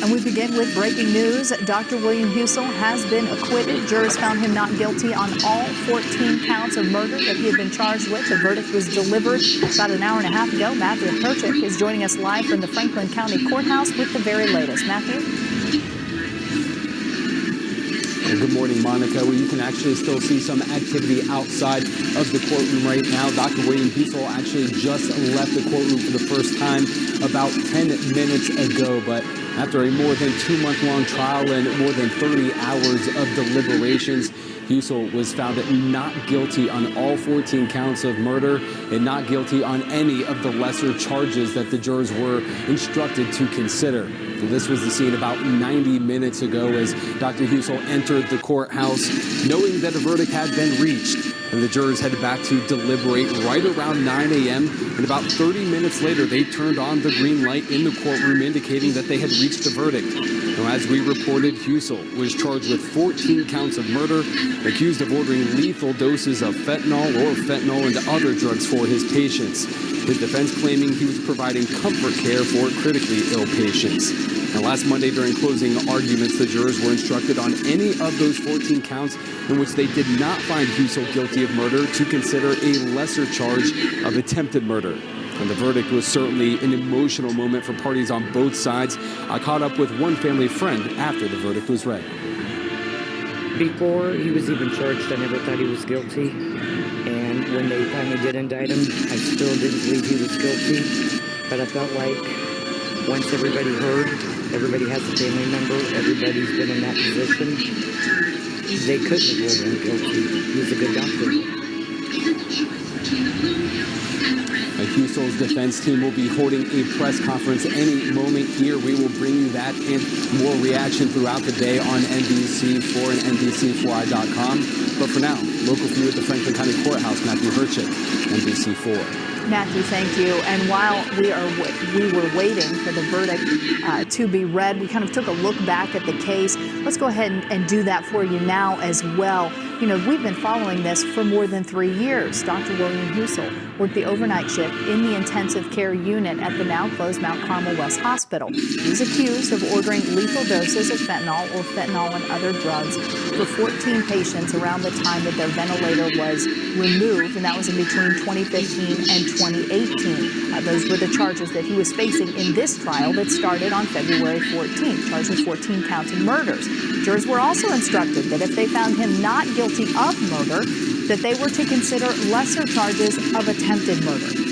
And we begin with breaking news. Dr. Williamhusel has been acquitted. Jurors found him not guilty on all 14 counts of murder that he had been charged with. The verdict was delivered about an hour and a half ago. Matthew Perchik is joining us live from the Franklin County Courthouse with the very latest. Matthew? Good morning, Monica. Well, you can actually still see some activity outside of the courtroom right now. Dr. Williamhusel actually just left the courtroom for the first time about 10 minutes ago. But after a more than 2-month-long trial and more than 30 hours of deliberations, Husel was found not guilty on all 14 counts of murder and not guilty on any of the lesser charges that the jurors were instructed to consider. So this was the scene about 90 minutes ago as Dr. Husel entered the courthouse knowing that a verdict had been reached. And the jurors headed back to deliberate right around 9 a.m. And about 30 minutes later, they turned on the green light in the courtroom, indicating that they had reached a verdict. Now, as we reported, Husel was charged with 14 counts of murder, accused of ordering lethal doses of fentanyl and other drugs for his patients. His defense claiming he was providing comfort care for critically ill patients. Now, last Monday during closing arguments, the jurors were instructed on any of those 14 counts in which they did not find Husel guilty of murder to consider a lesser charge of attempted murder. And the verdict was certainly an emotional moment for parties on both sides. I caught up with one family friend after the verdict was read. Before he was even charged, I never thought he was guilty. And when they finally did indict him, I still didn't believe he was guilty. But I felt like once everybody heard, everybody has a family member, everybody's been in that position, they couldn't have ruled him guilty. He's a good doctor. Husel's defense team will be holding a press conference any moment here. We will bring you that and more reaction throughout the day on NBC4 and NBC4i.com. But for now, local for you at the Franklin County Courthouse, Matthew Perchik, NBC4. Matthew, thank you. And while we were waiting for the verdict to be read, we kind of took a look back at the case. Let's go ahead and do that for you now as well. You know, we've been following this for more than 3 years. Dr. Williamhusel worked the overnight shift in the intensive care unit at the now-closed Mount Carmel West Hospital. He's accused of ordering lethal doses of fentanyl or fentanyl and other drugs for 14 patients around the time that their ventilator was removed, and that was in between 2015 and 2018. Those were the charges that he was facing in this trial that started on February 14th, charged with 14 counts of murders. Jurors were also instructed that if they found him not guilty of murder, that they were to consider lesser charges of attempted murder.